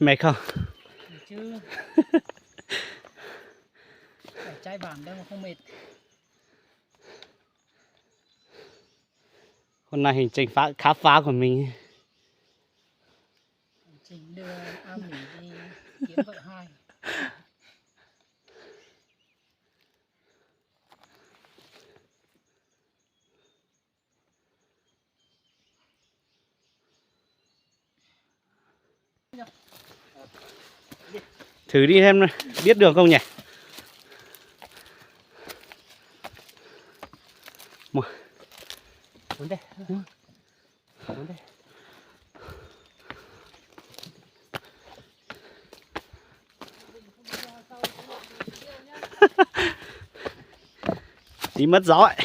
Mệt không? Chứ phải chai vàng đâu mà không mệt. Hôm nay hành trình khám phá của mình. Hành trình đưa A Mỹ đi kiếm vợ hai. Thử đi xem biết đường không nhỉ? Một. Muốn đây. Muốn đây. Tí mất gió ấy.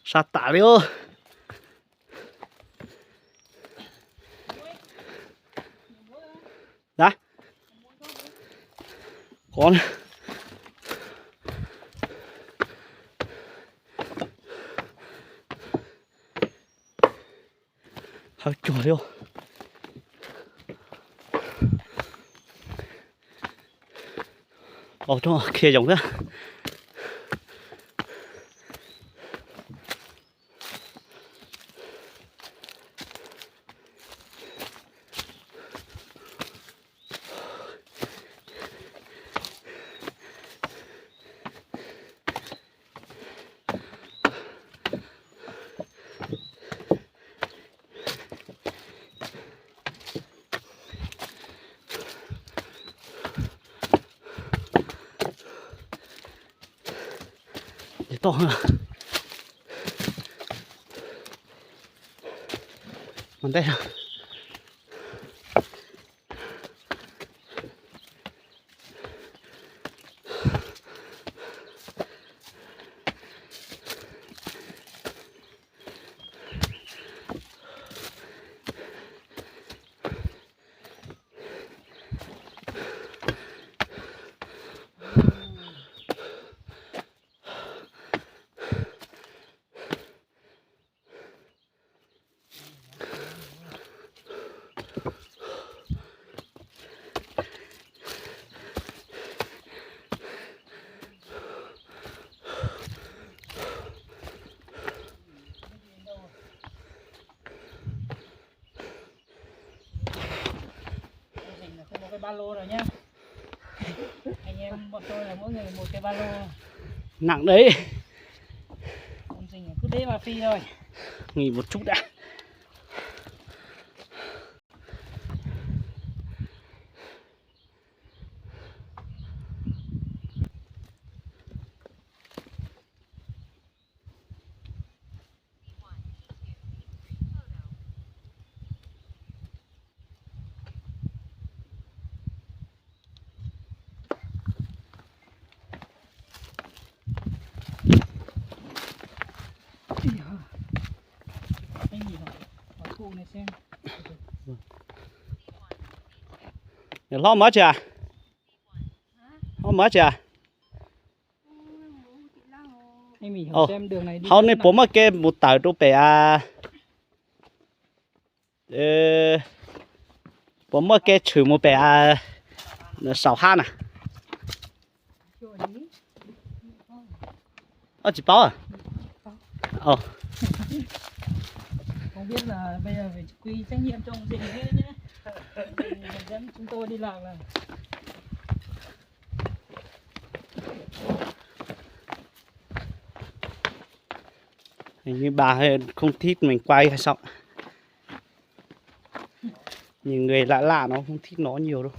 Sạt tả đi ơi. Dạ. Con. Hơi chùa đi ơi. Ồ, trong kia giống thế. Để to hơn. Còn đây nào. ba lô rồi nhá. Anh em bọn tôi là mỗi người một cái ba lô. Nặng đấy. Không gì cứ thế mà phi thôi. Nghỉ một chút đã. Anh nhìn hỏi cụ này xem. Lo mất chưa? Lo mất chưa? Anh mình hỏi xem đường này đi. Hôm nay bố mà cái một tờ tôi phải bố mà cái chữ một phải sáu han à? Chỉ bao à? Không biết là bây giờ phải quy trách nhiệm trong gì thế nhé. Dẫn chúng tôi đi làm là Hình như bà không thích mình quay hay sao? Nhìn người lạ lạ nó không thích nó nhiều đâu.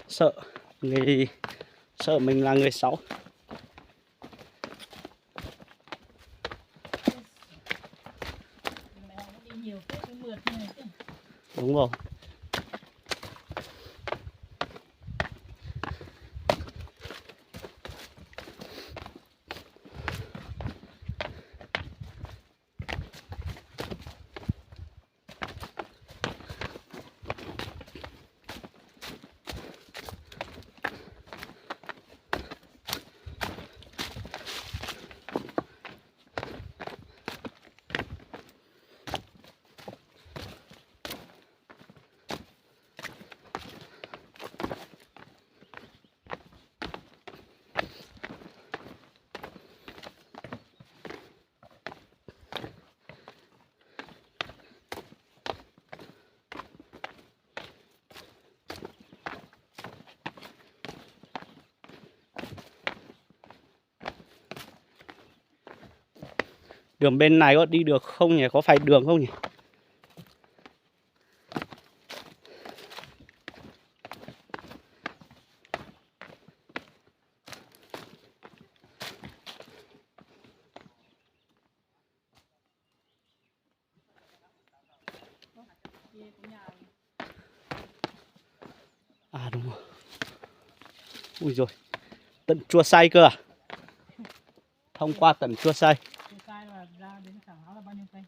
Sợ mình là người xấu. đi nhiều cái mượt như này chứ. Đúng rồi. Đường bên này có đi được không nhỉ? Có phải đường không nhỉ? À đúng rồi. Ui rồi, tận chùa Say cơ à? Thông qua tận chùa Say. Chùa Say là ra đến Khảo Háo là bao nhiêu cây?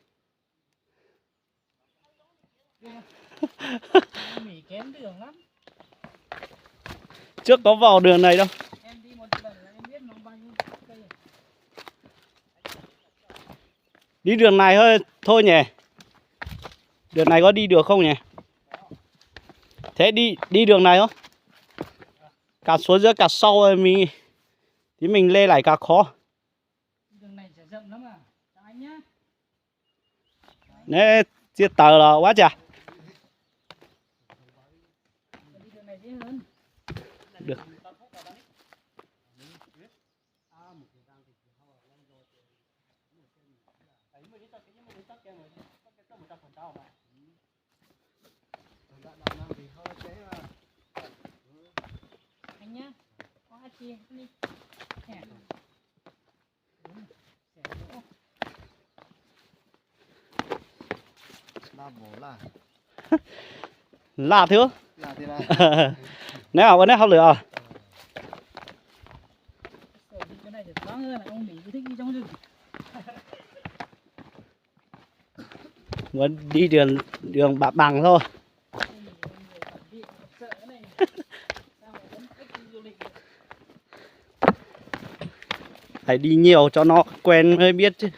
Mỉ kém đường lắm. Trước có vào đường này đâu. Em đi một lần là em biết nó bao nhiêu cây rồi. Đi đường này thôi nhỉ? Đường này có đi được không nhỉ? Thế đi đường này không? Cả xuống giữa cả sau rồi mình lên lại cả khó. Đường này sẽ rộng lắm à? Chào anh nhá. Nè, chiếc tờ là quá chà. Đi đường này dễ hơn. Được. Anh nhá. Có ai chia đi. Hẹn. Lạ thiếu. Là thế này. Nào, vấn đề học lửa. Cái này thì thoáng hơn là ông Mỹ cứ thích đi trong rừng. Muốn đi đường bằng thôi. Phải đi nhiều cho nó quen mới biết chứ.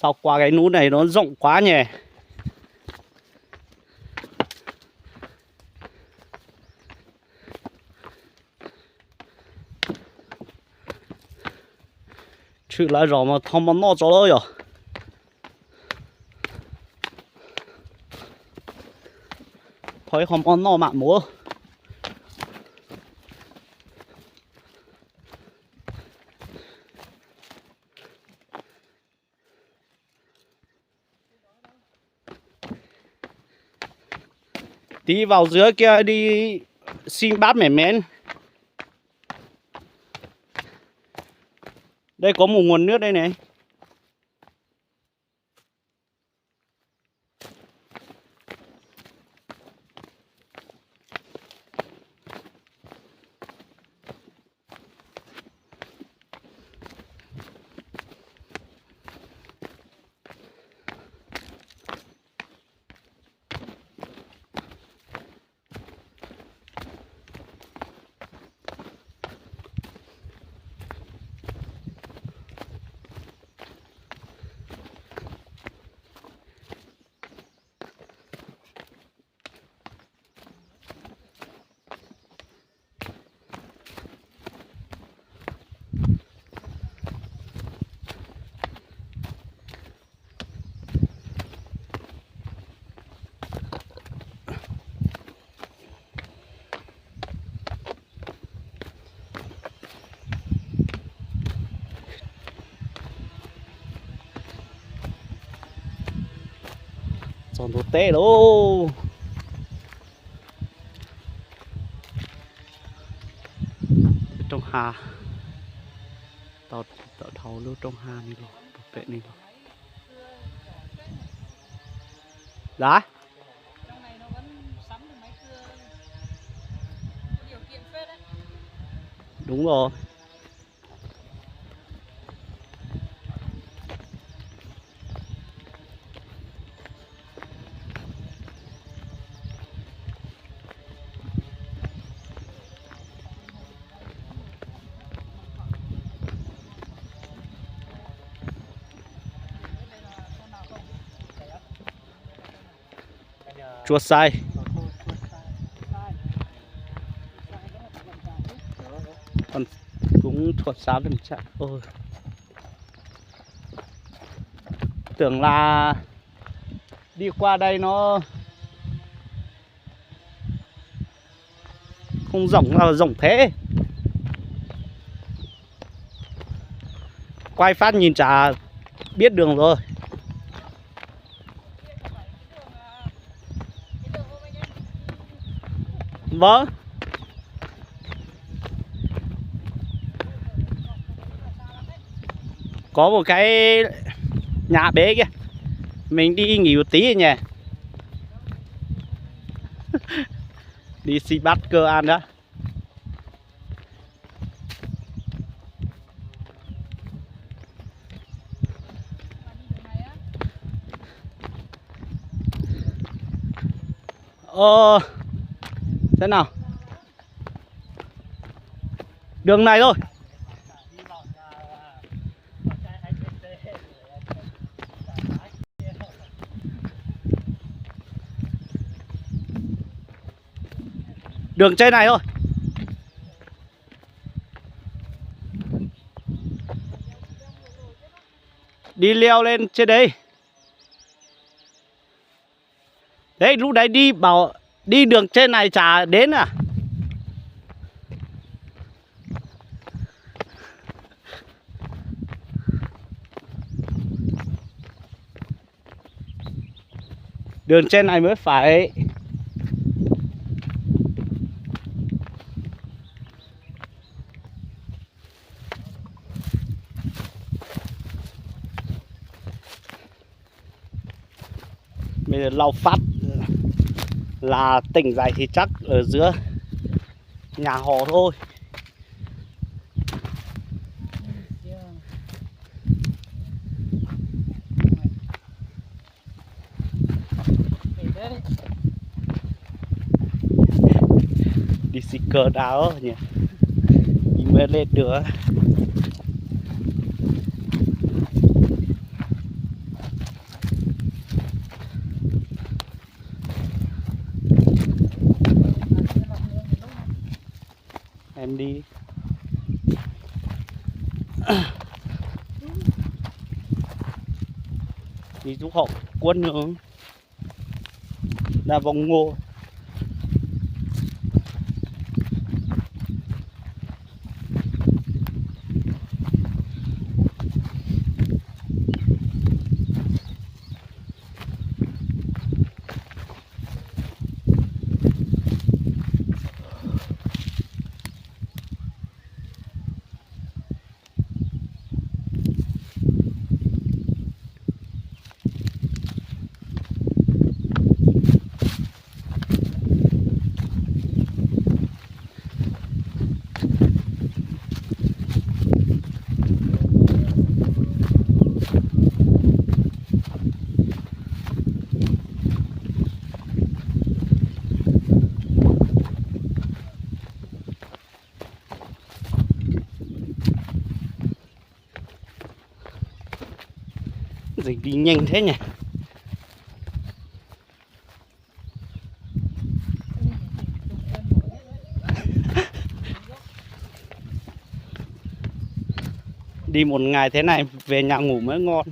Sao qua cái núi này nó rộng quá nhỉ. Chứ lại rồi mà không mà nó cho đó rồi. Thôi không có nó mạng múa. Tí vào dưới kia đi xin bát mẻ mén. Đây có một nguồn nước đây này. Còn đồ tê đâu. Trong hà tàu thầu lưu trong hà này rồi tệ này rồi. Dạ Trong này nó vẫn sắm được máy cưa, có điều kiện phết đấy. đúng rồi. Chuột sai. Còn cũng chuột sao đừng chạy. Ôi. Tưởng là đi qua đây nó không rộng là rộng thế. Quay phát nhìn chả biết đường rồi. Vâng. Có một cái nhà bế kìa. Mình đi nghỉ một tí nhỉ. Đi xin bắt cơ ăn đó. Thế nào? Đường này thôi. Đường trên này thôi. Đi leo lên trên đây. Đấy lúc đấy đi bảo đi đường trên này chả đến à. Đường trên này mới phải. Bây giờ lau phát là tỉnh dậy thì chắc ở giữa nhà họ thôi. Đi xì cờ đáo nhỉ. Đi mới lên được. em đi. Đi giúp họ quân nữa. Là vòng ngô. Gì đi nhanh thế nhỉ? Đi một ngày thế này về nhà ngủ mới ngon.